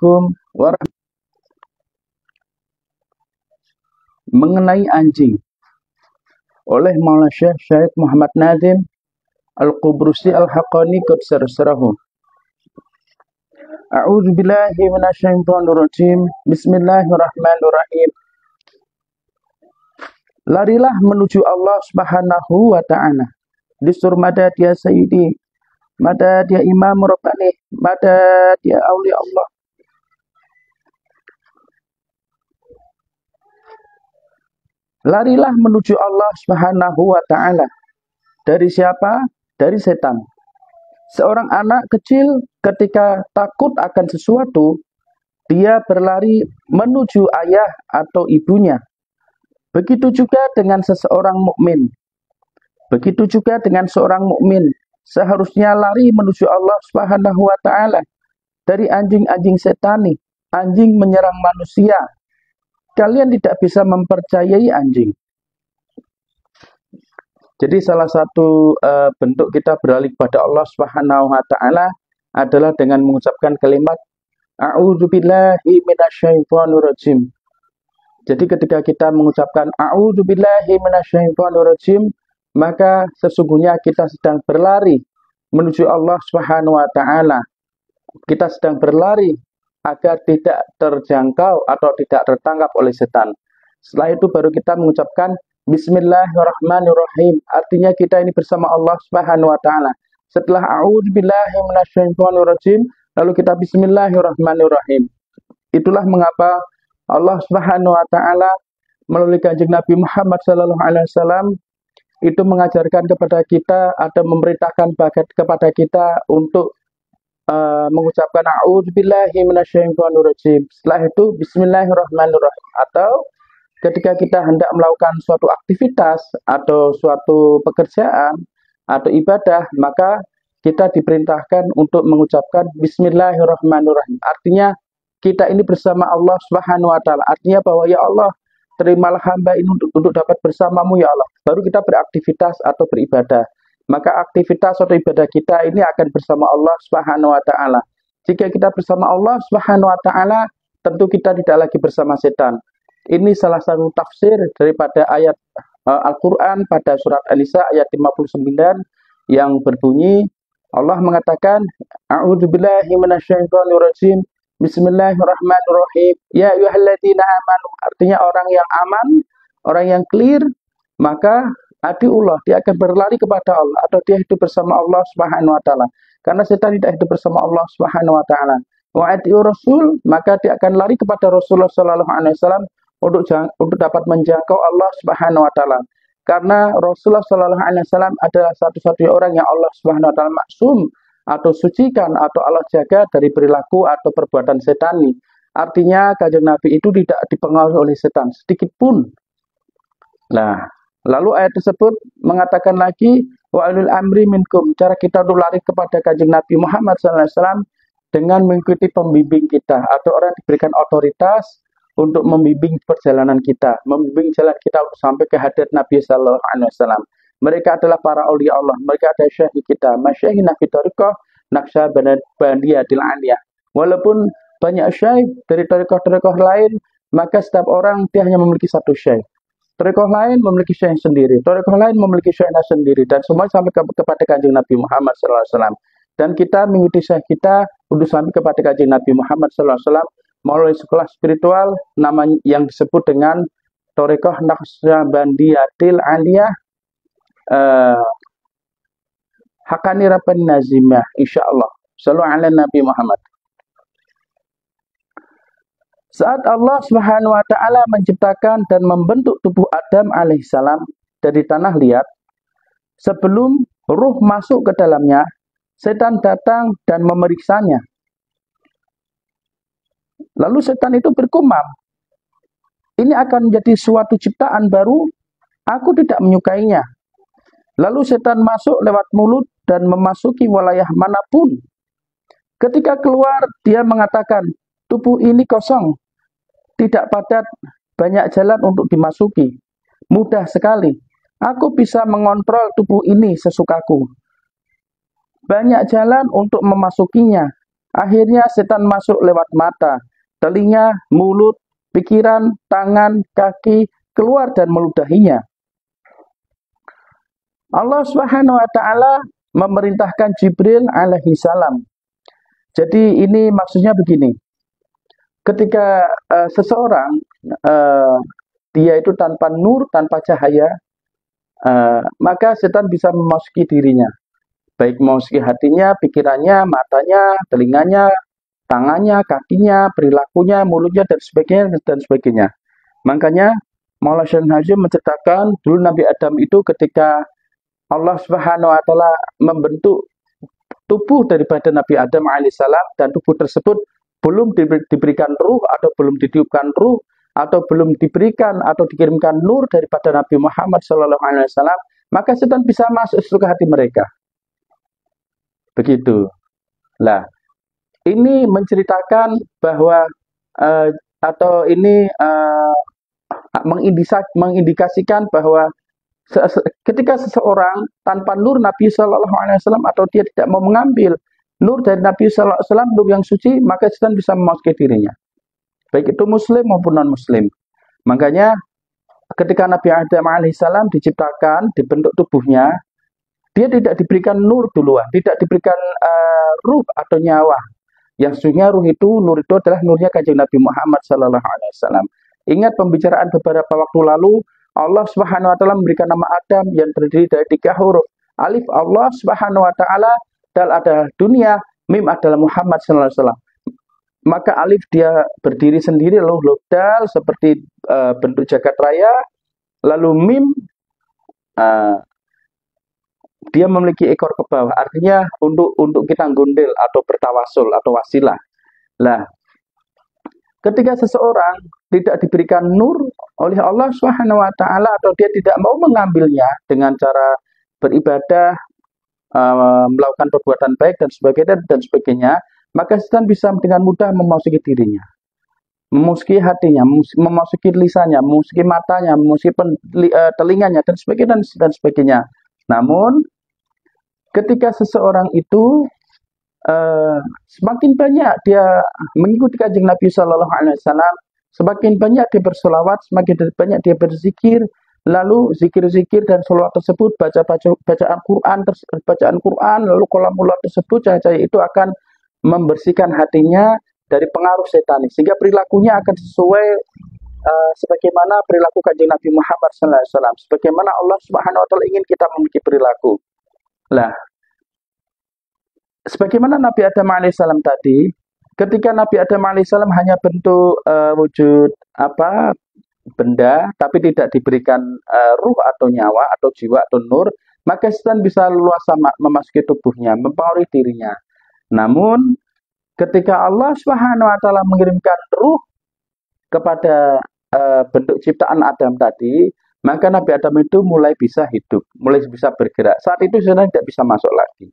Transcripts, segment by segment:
Assalamualaikum warahmatullahi mengenai anjing oleh Maulana Syekh Muhammad Nazim Al-Qubrusi Al-Haqqani Qadsarasrahu. A'udzu billahi minasyaitonir rajim. Bismillahirrahmanirrahim. Larilah menuju Allah Subhanahu wa ta'ala. Disur madad ya sayyidi, madad ya imam rabbani, madad ya aulia Allah. Larilah menuju Allah Subhanahu wa ta'ala. Dari siapa? Dari setan. Seorang anak kecil ketika takut akan sesuatu, dia berlari menuju ayah atau ibunya. Begitu juga dengan seseorang mukmin. Begitu juga dengan seorang mukmin, seharusnya lari menuju Allah Subhanahu wa ta'ala dari anjing-anjing setani, anjing menyerang manusia. Kalian tidak bisa mempercayai anjing. Jadi salah satu bentuk kita beralih kepada Allah Subhanahu wa ta'ala adalah dengan mengucapkan kalimat A'udzubillahi minasyaitonirrajim. Jadi ketika kita mengucapkan A'udzubillahi minasyaitonirrajim, maka sesungguhnya kita sedang berlari menuju Allah Subhanahu wa ta'ala. Kita sedang berlari agar tidak terjangkau atau tidak tertangkap oleh setan. Setelah itu baru kita mengucapkan Bismillahirrahmanirrahim. Artinya kita ini bersama Allah Subhanahu wa ta'ala. Setelah A'udzubillahi minasyaitonirrajim, lalu kita Bismillahirrahmanirrahim. Itulah mengapa Allah Subhanahu wa ta'ala melalui Kanjeng Nabi Muhammad sallallahu alaihi wasallam itu mengajarkan kepada kita atau memerintahkan kepada kita untuk mengucapkan A'udzubillahi minasyaitonirrajim. Setelah itu Bismillahirrahmanirrahim. Atau ketika kita hendak melakukan suatu aktivitas atau suatu pekerjaan atau ibadah, maka kita diperintahkan untuk mengucapkan Bismillahirrahmanirrahim. Artinya kita ini bersama Allah Subhanahu wa ta'ala. Artinya bahwa ya Allah, terimalah hamba ini untuk dapat bersamamu ya Allah. Baru kita beraktivitas atau beribadah. Maka aktivitas atau ibadah kita ini akan bersama Allah Subhanahu wa ta'ala. Jika kita bersama Allah Subhanahu wa ta'ala, tentu kita tidak lagi bersama setan. Ini salah satu tafsir daripada ayat Al-Quran pada surat An-Nisa ayat 59 yang berbunyi, Allah mengatakan, A'udzubillahi minasyaitonirrajim, Bismillahirrahmanirrahim. Ya ayyuhalladzina amanu. Artinya orang yang aman, orang yang clear, maka adiullah, dia akan berlari kepada Allah atau dia hidup bersama Allah Subhanahu wa ta'ala. Karena setan tidak hidup bersama Allah Subhanahu wa ta'ala. Wa adiur rasul, maka dia akan lari kepada Rasulullah sallallahu alaihi wasallam untuk dapat menjangkau Allah Subhanahu wa ta'ala. Karena Rasulullah sallallahu alaihi wasallam adalah satu-satunya orang yang Allah Subhanahu wa ta'ala maksum atau sucikan atau Allah jaga dari perilaku atau perbuatan setani. Artinya Kanjeng Nabi itu tidak dipengaruhi oleh setan sedikit pun. Nah, lalu ayat tersebut mengatakan lagi wa ulul amri minkum. Cara kita untuk lari kepada Kanjeng Nabi Muhammad SAW dengan mengikuti pembimbing kita atau orang yang diberikan otoritas untuk membimbing perjalanan kita, membimbing jalan kita untuk sampai ke hadirat Nabi sallallahu alaihi wasallam. Mereka adalah para aulia Allah, mereka adalah syekh kita, masyayikh Nabi Thariqah, Naqsyabandiyyatil Aliyah. Walaupun banyak syekh dari thariqah-thariqah lain, maka setiap orang dia hanya memiliki satu syekh. Thariqah lain memiliki syekh sendiri, thariqah lain memiliki syekh sendiri, dan semua sampai kepada Kanjeng Nabi Muhammad sallallahu alaihi wasallam. Dan kita mengikuti syekh kita untuk sampai kepada Kanjeng Nabi Muhammad sallallahu alaihi wasallam melalui sekolah spiritual namanya yang disebut dengan Thariqah Naqsyabandiyyatil Aliyah, Hakani Rabban Nazimah, insyaallah. Shallu ala Nabi Muhammad. Saat Allah Subhanahu wa ta'ala menciptakan dan membentuk tubuh Adam alaihissalam dari tanah liat, sebelum ruh masuk ke dalamnya, setan datang dan memeriksanya. Lalu setan itu bergumam, ini akan menjadi suatu ciptaan baru, aku tidak menyukainya. Lalu setan masuk lewat mulut dan memasuki wilayah manapun. Ketika keluar, dia mengatakan, tubuh ini kosong, tidak padat, banyak jalan untuk dimasuki. Mudah sekali, aku bisa mengontrol tubuh ini sesukaku. Banyak jalan untuk memasukinya. Akhirnya setan masuk lewat mata, telinga, mulut, pikiran, tangan, kaki, keluar dan meludahinya. Allah Subhanahu wa taala memerintahkan Jibril alaihi salam. Jadi ini maksudnya begini. Ketika seseorang dia itu tanpa nur, tanpa cahaya, maka setan bisa memasuki dirinya. Baik memasuki hatinya, pikirannya, matanya, telinganya, tangannya, kakinya, perilakunya, mulutnya, dan sebagainya, dan sebagainya. Makanya Maulana Syekh Hashim menceritakan dulu Nabi Adam itu ketika Allah Subhanahu wa taala membentuk tubuh daripada Nabi Adam alaihissalam, dan tubuh tersebut belum diberikan ruh atau belum ditiupkan ruh atau belum diberikan atau dikirimkan nur daripada Nabi Muhammad sallallahu alaihi wasallam, maka setan bisa masuk ke hati mereka. Begitu. Lah, ini menceritakan bahwa atau ini mengindikasikan bahwa ketika seseorang tanpa nur Nabi Shallallahu Alaihi Wasallam atau dia tidak mau mengambil nur dari Nabi Shallallahu Alaihi Wasallam, nur yang suci, maka setan bisa memasuki dirinya, baik itu muslim maupun non muslim. Makanya ketika Nabi Adam alaihissalam diciptakan, dibentuk tubuhnya, dia tidak diberikan nur duluan, tidak diberikan ruh atau nyawa. Yang sesungguhnya nur itu adalah nurnya kanjeng Nabi Muhammad Shallallahu Alaihi Wasallam. Ingat pembicaraan beberapa waktu lalu, Allah Subhanahu wa taala memberikan nama Adam yang terdiri dari 3 huruf. Alif Allah Subhanahu wa taala, dal adalah dunia, mim adalah Muhammad sallallahu alaihi wasallam. Maka alif dia berdiri sendiri, lalu dal seperti bentuk jagat raya, lalu mim dia memiliki ekor ke bawah. Artinya untuk kita gondel atau bertawasul atau wasilah. Lah, ketika seseorang tidak diberikan nur oleh Allah Subhanahu wa taala atau dia tidak mau mengambilnya dengan cara beribadah, melakukan perbuatan baik dan sebagainya, maka setan bisa dengan mudah memasuki dirinya, memasuki hatinya, memasuki lisannya, memasuki matanya, memasuki telinganya dan sebagainya. Namun ketika seseorang itu semakin banyak dia mengikuti kanjeng Nabi Shallallahu Alaihi Wasallam, semakin banyak dia berselawat, semakin banyak dia berzikir, lalu zikir-zikir dan selawat tersebut, bacaan Quran, lalu qalamullah tersebut, cahaya itu akan membersihkan hatinya dari pengaruh setan, sehingga perilakunya akan sesuai sebagaimana perilaku kanjeng Nabi Muhammad Sallallahu Alaihi Wasallam, sebagaimana Allah Subhanahu Wa Taala ingin kita memiliki perilaku. Lah, sebagaimana Nabi Adam alaihissalam tadi, ketika Nabi Adam alaihissalam hanya bentuk wujud benda, tapi tidak diberikan ruh atau nyawa atau jiwa atau nur, maka setan bisa luasa memasuki tubuhnya, mempengaruhi dirinya. Namun ketika Allah Subhanahu wa taala mengirimkan ruh kepada bentuk ciptaan Adam tadi, maka Nabi Adam itu mulai bisa hidup, mulai bisa bergerak. Saat itu setan tidak bisa masuk lagi.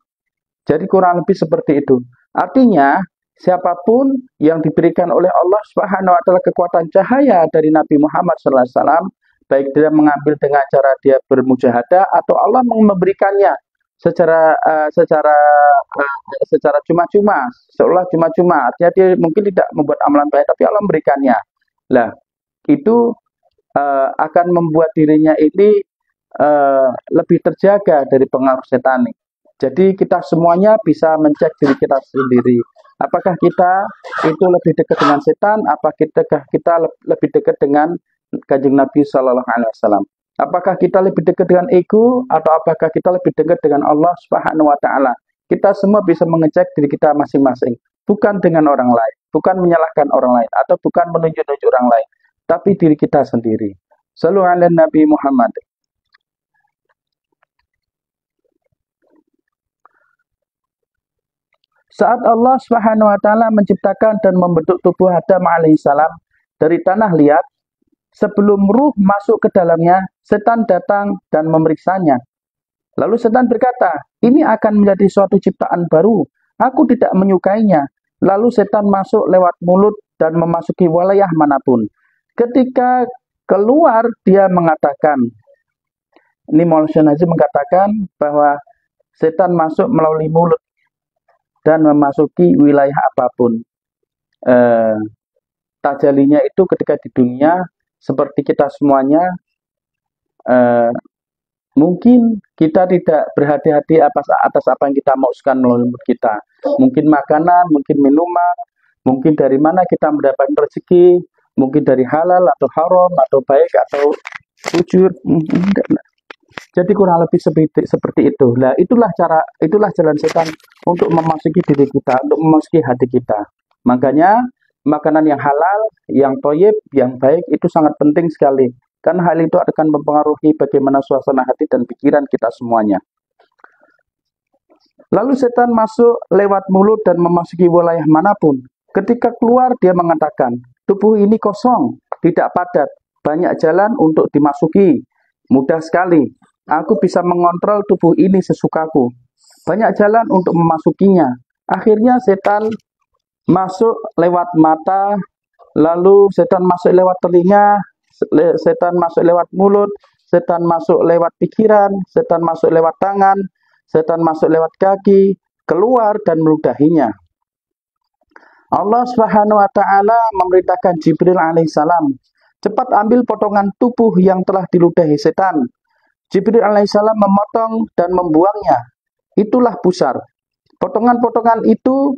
Jadi kurang lebih seperti itu. Artinya, siapapun yang diberikan oleh Allah Subhanahu wa taala kekuatan cahaya dari Nabi Muhammad sallallahu alaihi wasallam, baik dia mengambil dengan cara dia bermujahadah atau Allah memberikannya secara cuma-cuma, seolah cuma-cuma. Artinya dia mungkin tidak membuat amalan baik, tapi Allah memberikannya. Lah, itu akan membuat dirinya ini lebih terjaga dari pengaruh setan. Jadi kita semuanya bisa mencek diri kita sendiri. Apakah kita itu lebih dekat dengan setan? Apakah kita lebih dekat dengan kanjeng Nabi Sallallahu Alaihi Wasallam? Apakah kita lebih dekat dengan ego atau apakah kita lebih dekat dengan Allah Subhanahu Wa Taala? Kita semua bisa mengecek diri kita masing-masing, bukan dengan orang lain, bukan menyalahkan orang lain atau bukan menunjuk-nunjuk orang lain, tapi diri kita sendiri. Shallu ala Nabi Muhammad. Saat Allah Subhanahu wa taala menciptakan dan membentuk tubuh Adam alaihissalam dari tanah liat, sebelum ruh masuk ke dalamnya, setan datang dan memeriksanya. Lalu setan berkata, "Ini akan menjadi suatu ciptaan baru. Aku tidak menyukainya." Lalu setan masuk lewat mulut dan memasuki wilayah manapun. Ketika keluar, dia mengatakan, ini Maulana Syekh Nazim mengatakan bahwa setan masuk melalui mulut. dan memasuki wilayah apapun. Tajalinya itu ketika di dunia, seperti kita semuanya, mungkin kita tidak berhati-hati atas apa yang kita mauskan melalui mulut kita. Mungkin makanan, mungkin minuman, mungkin dari mana kita mendapatkan rezeki, mungkin dari halal atau haram, atau baik atau jujur. Jadi kurang lebih seperti itu. Nah, itulah jalan setan untuk memasuki diri kita, untuk memasuki hati kita. Makanya makanan yang halal, yang thayyib, yang baik itu sangat penting sekali. Karena hal itu akan mempengaruhi bagaimana suasana hati dan pikiran kita semuanya. Lalu setan masuk lewat mulut dan memasuki wilayah manapun. Ketika keluar dia mengatakan, tubuh ini kosong, tidak padat, banyak jalan untuk dimasuki. Mudah sekali, aku bisa mengontrol tubuh ini sesukaku. Banyak jalan untuk memasukinya. Akhirnya setan masuk lewat mata, lalu setan masuk lewat telinga, setan masuk lewat mulut, setan masuk lewat pikiran, setan masuk lewat tangan, setan masuk lewat kaki, keluar dan meludahinya. Allah Subhanahu wa taala memerintahkan Jibril alaihissalam, cepat ambil potongan tubuh yang telah diludahi setan. Jibril alaihissalam memotong dan membuangnya. Itulah pusar. Potongan-potongan itu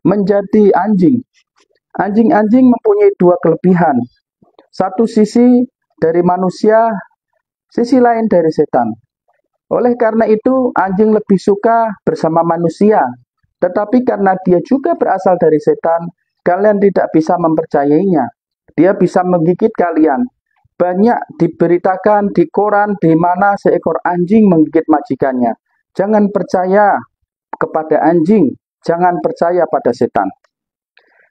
menjadi anjing. Anjing-anjing mempunyai dua kelebihan. Satu sisi dari manusia, sisi lain dari setan. Oleh karena itu, anjing lebih suka bersama manusia. Tetapi karena dia juga berasal dari setan, kalian tidak bisa mempercayainya. Dia bisa menggigit kalian. Banyak diberitakan di koran di mana seekor anjing menggigit majikannya. Jangan percaya kepada anjing, jangan percaya pada setan.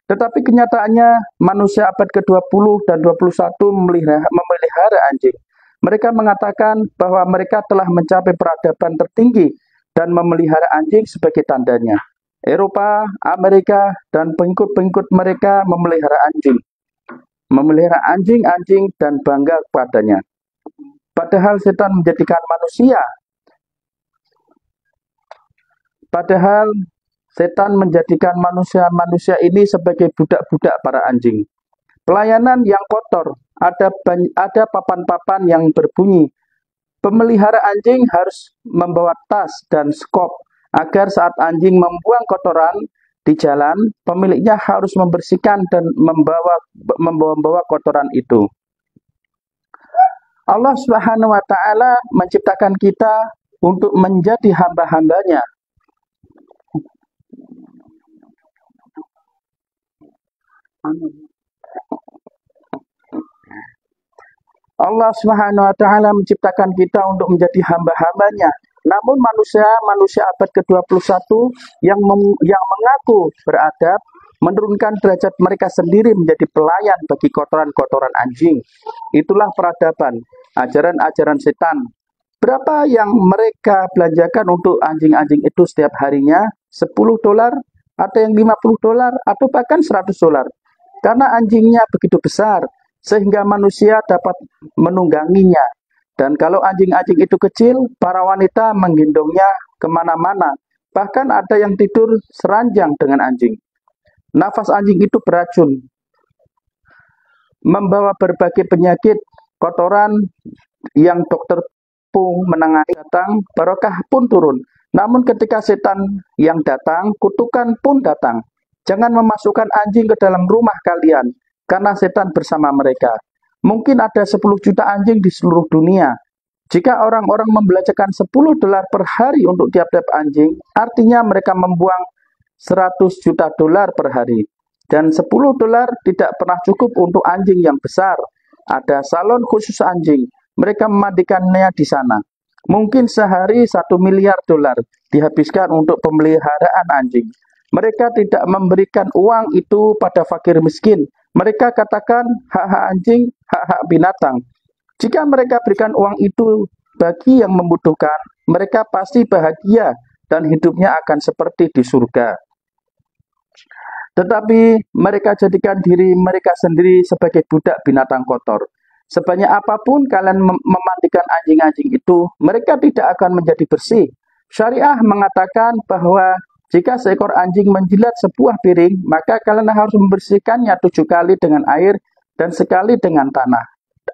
Tetapi kenyataannya manusia abad ke-20 dan 21 memelihara anjing. Mereka mengatakan bahwa mereka telah mencapai peradaban tertinggi dan memelihara anjing sebagai tandanya. Eropa, Amerika, dan pengikut-pengikut mereka memelihara anjing. Memelihara anjing-anjing dan bangga kepadanya. Padahal setan menjadikan manusia. Setan menjadikan manusia-manusia ini sebagai budak-budak para anjing. Pelayanan yang kotor, ada papan-papan yang berbunyi. Pemelihara anjing harus membawa tas dan skop, agar saat anjing membuang kotoran di jalan, pemiliknya harus membersihkan dan membawa kotoran itu. Allah Subhanahu wa taala menciptakan kita untuk menjadi hamba-hambanya. Allah Subhanahu wa taala menciptakan kita untuk menjadi hamba-hambanya. Namun manusia abad ke-21 yang mengaku beradab menurunkan derajat mereka sendiri menjadi pelayan bagi kotoran-kotoran anjing. Itulah peradaban, ajaran-ajaran setan. Berapa yang mereka belanjakan untuk anjing-anjing itu setiap harinya? $10, ada yang $50, atau bahkan $100. Karena anjingnya begitu besar, sehingga manusia dapat menungganginya. Dan kalau anjing-anjing itu kecil, para wanita menggendongnya kemana-mana. Bahkan ada yang tidur seranjang dengan anjing. Nafas anjing itu beracun, membawa berbagai penyakit, kotoran yang dokter pun menangani datang, barokah pun turun. Namun ketika setan yang datang, kutukan pun datang. Jangan memasukkan anjing ke dalam rumah kalian, karena setan bersama mereka. Mungkin ada 10 juta anjing di seluruh dunia. Jika orang-orang membelanjakan $10 per hari untuk tiap-tiap anjing, artinya mereka membuang $100 juta per hari. Dan $10 tidak pernah cukup untuk anjing yang besar. Ada salon khusus anjing. Mereka memandikannya di sana. Mungkin sehari $1 miliar dihabiskan untuk pemeliharaan anjing. Mereka tidak memberikan uang itu pada fakir miskin. Mereka katakan hak-hak anjing, hak-hak binatang. Jika mereka berikan uang itu bagi yang membutuhkan, mereka pasti bahagia dan hidupnya akan seperti di surga. Tetapi mereka jadikan diri mereka sendiri sebagai budak binatang kotor. Sebanyak apapun kalian memandikan anjing-anjing itu, mereka tidak akan menjadi bersih. Syariah mengatakan bahwa Jika seekor anjing menjilat sebuah piring, maka kalian harus membersihkannya 7 kali dengan air dan sekali dengan tanah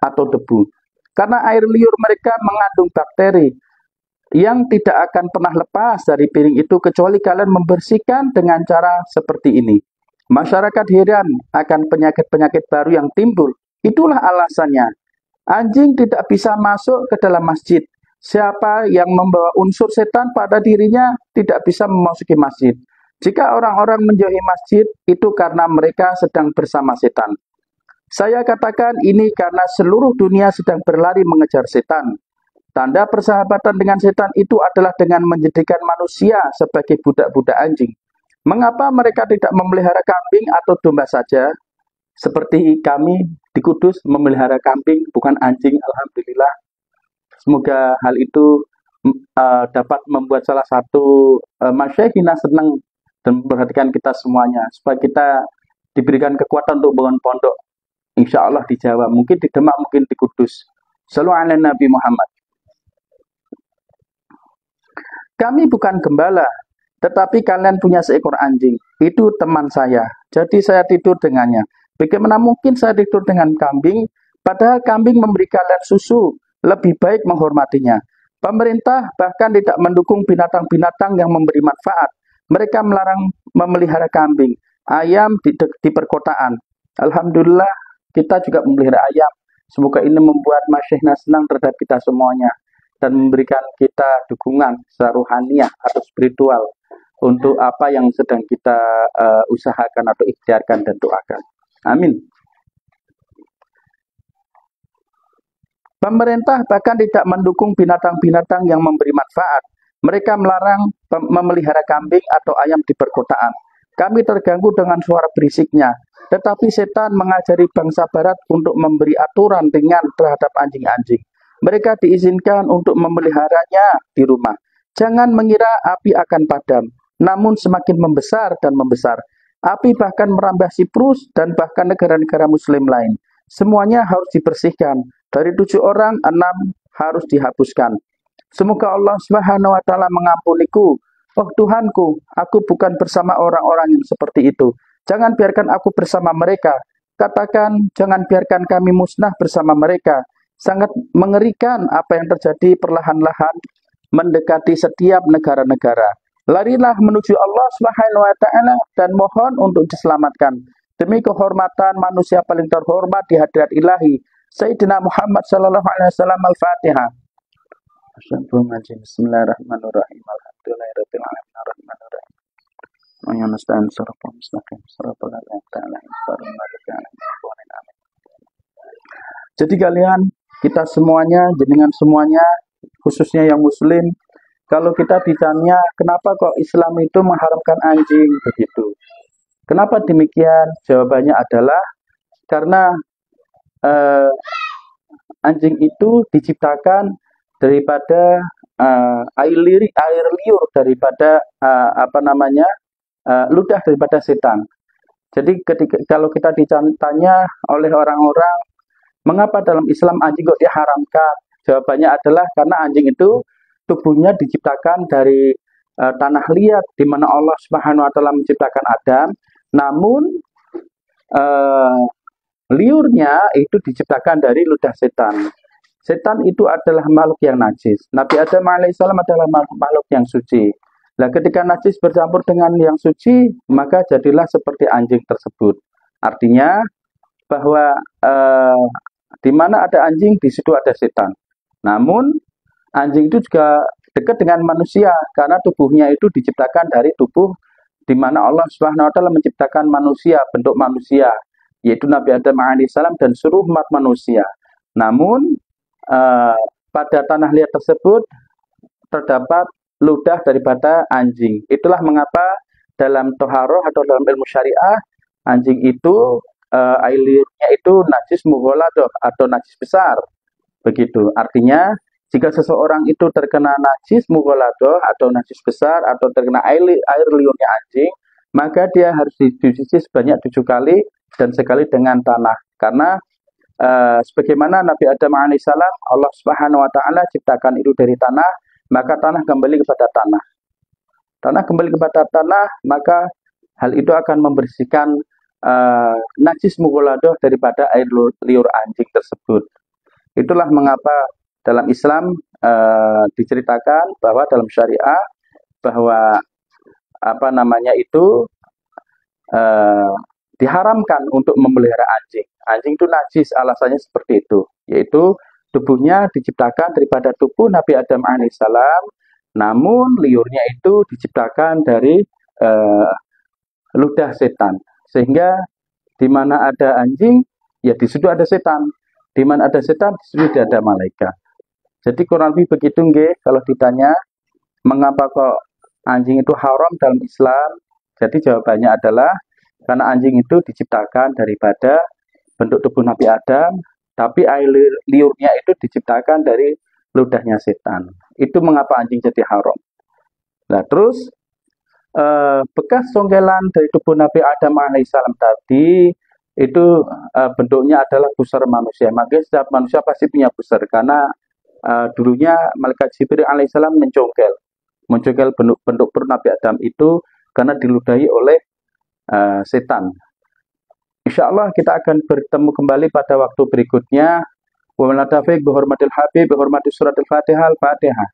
atau debu. Karena air liur mereka mengandung bakteri yang tidak akan pernah lepas dari piring itu kecuali kalian membersihkan dengan cara seperti ini. Masyarakat heran akan penyakit-penyakit baru yang timbul. Itulah alasannya. Anjing tidak bisa masuk ke dalam masjid. Siapa yang membawa unsur setan pada dirinya tidak bisa memasuki masjid. Jika orang-orang menjauhi masjid, itu karena mereka sedang bersama setan. Saya katakan ini karena seluruh dunia sedang berlari mengejar setan. Tanda persahabatan dengan setan itu adalah dengan menjadikan manusia sebagai budak-budak anjing. Mengapa mereka tidak memelihara kambing atau domba saja? Seperti kami di Kudus memelihara kambing, bukan anjing, alhamdulillah. Semoga hal itu dapat membuat salah satu masyayikhina senang dan memperhatikan kita semuanya, supaya kita diberikan kekuatan untuk bangun pondok. Insya Allah di Jawa, mungkin di Demak, mungkin di Kudus. Shallallahu ala Nabi Muhammad. Kami bukan gembala, tetapi kalian punya seekor anjing. Itu teman saya, jadi saya tidur dengannya. Bagaimana mungkin saya tidur dengan kambing, padahal kambing memberi kalian susu, lebih baik menghormatinya. Pemerintah bahkan tidak mendukung binatang-binatang yang memberi manfaat. Mereka melarang memelihara kambing, ayam di perkotaan. Alhamdulillah, kita juga memelihara ayam. Semoga ini membuat masyayikhna senang terhadap kita semuanya dan memberikan kita dukungan secara ruhaniah atau spiritual untuk apa yang sedang kita usahakan atau ikhtiarkan dan doakan. Amin. Pemerintah bahkan tidak mendukung binatang-binatang yang memberi manfaat. Mereka melarang memelihara kambing atau ayam di perkotaan. Kami terganggu dengan suara berisiknya. Tetapi setan mengajari bangsa barat untuk memberi aturan ringan terhadap anjing-anjing. Mereka diizinkan untuk memeliharanya di rumah. Jangan mengira api akan padam, namun semakin membesar dan membesar. Api bahkan merambah Siprus dan bahkan negara-negara muslim lain. Semuanya harus dibersihkan. Dari 7 orang, 6 harus dihapuskan. Semoga Allah Subhanahu wa taala mengampuniku. Oh Tuhanku, aku bukan bersama orang-orang yang seperti itu. Jangan biarkan aku bersama mereka. Katakan, jangan biarkan kami musnah bersama mereka. Sangat mengerikan apa yang terjadi perlahan-lahan mendekati setiap negara-negara. Larilah menuju Allah Subhanahu wa taala dan mohon untuk diselamatkan. Demi kehormatan manusia paling terhormat di hadirat ilahi, Sayyidina Muhammad sallallahu alaihi wasallam. Al-Fatihah. Bismillahirrahmanirrahim. Alhamdulillahirabbil alamin arrahmanirrahim. Wa nasta'in siratal mustaqim siratal ladzina an'amta 'alaihim. Jadi kalian, kita semuanya, jenengan semuanya, khususnya yang muslim, kalau kita ditanya kenapa kok Islam itu mengharamkan anjing begitu. Kenapa demikian? Jawabannya adalah karena anjing itu diciptakan daripada air liur daripada ludah daripada setan. Jadi kalau kita ditanya oleh orang-orang mengapa dalam Islam anjing kok diharamkan, jawabannya adalah karena anjing itu tubuhnya diciptakan dari tanah liat, di mana Allah Subhanahu wa taala menciptakan Adam, namun liurnya itu diciptakan dari ludah setan. Setan itu adalah makhluk yang najis. Nabi Adam alaihissalam adalah makhluk yang suci. Nah, ketika najis bercampur dengan yang suci, maka jadilah seperti anjing tersebut. Artinya bahwa di mana ada anjing, di situ ada setan. Namun anjing itu juga dekat dengan manusia karena tubuhnya itu diciptakan dari tubuh di mana Allah Subhanahu wa taala menciptakan manusia, bentuk manusia, yaitu Nabi Adam alaihissalam dan seluruh umat manusia. Namun pada tanah liat tersebut terdapat ludah daripada anjing. Itulah mengapa dalam toharoh atau dalam ilmu syariah, anjing itu air liurnya itu najis mughaladah atau najis besar. Begitu. Artinya jika seseorang itu terkena najis mughaladah atau najis besar atau terkena air liurnya anjing, maka dia harus dicuci sebanyak 7 kali dan sekali dengan tanah. Karena sebagaimana Nabi Adam alaihissalam, Allah Subhanahu wa taala ciptakan itu dari tanah, maka tanah kembali kepada tanah. Tanah kembali kepada tanah, maka hal itu akan membersihkan najis mughaladah daripada air liur anjing tersebut. Itulah mengapa dalam Islam diceritakan bahwa dalam syariah bahwa apa namanya itu diharamkan untuk memelihara anjing. Anjing itu najis, alasannya seperti itu, yaitu tubuhnya diciptakan daripada tubuh Nabi Adam alaihissalam, namun liurnya itu diciptakan dari ludah setan. Sehingga di mana ada anjing, ya di situ ada setan. Di mana ada setan, di situ ada malaikat. Jadi kurang lebih begitu nggih, kalau ditanya mengapa kok anjing itu haram dalam Islam? Jadi jawabannya adalah karena anjing itu diciptakan daripada bentuk tubuh Nabi Adam, tapi air liurnya itu diciptakan dari ludahnya setan. Itu mengapa anjing jadi haram. Nah terus bekas songkelan dari tubuh Nabi Adam alaihissalam tadi itu bentuknya adalah busur manusia. Maka setiap manusia pasti punya busur karena dulunya malaikat Jibril alaihissalam mencongkel bentuk perut Nabi Adam itu karena diludahi oleh setan. Insya Allah kita akan bertemu kembali pada waktu berikutnya. Wa man taufiq bi hurmatil habib bi hurmati suratul Fatihah al-Fatihah.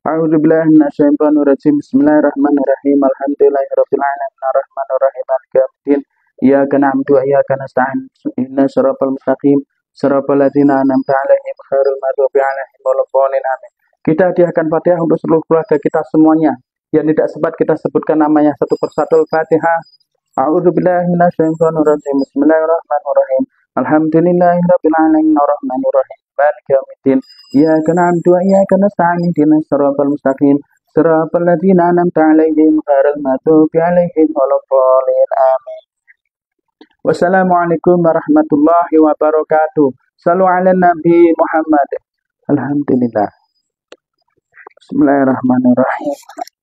A'udzu billahi minasyaitonir rajim. Bismillahirrahmanirrahim. Alhamdulillahirabbil alamin arrahmanir rahim maliki yaumiddin. Iyyaka na'budu wa iyyaka nasta'in. Ihdinas siratal mustaqim. Siratal ladzina an'amta 'alaihim ghairil maghdubi 'alaihim waladdallin. Amin. Kita hadiahkan Fatihah untuk seluruh keluarga kita semuanya yang tidak sempat kita sebutkan namanya satu persatu. Al-Fatihah. A'udzu billahi minasyaitonir rajim. Bismillahirrahmanirrahim. Alhamdulillahirabbil alamin arrahmanir rahim maliki yaumiddin. Iyyaka na'budu wa iyyaka nasta'in. Ihdinas siratal mustaqim. Siratal ladzina an'amta 'alaihim ghairil maghdubi 'alaihim waladdallin. Amin. Wassalamualaikum warahmatullahi wabarakatuh. Shallu 'alan nabi Muhammad. Alhamdulillah. Bismillahirrahmanirrahim.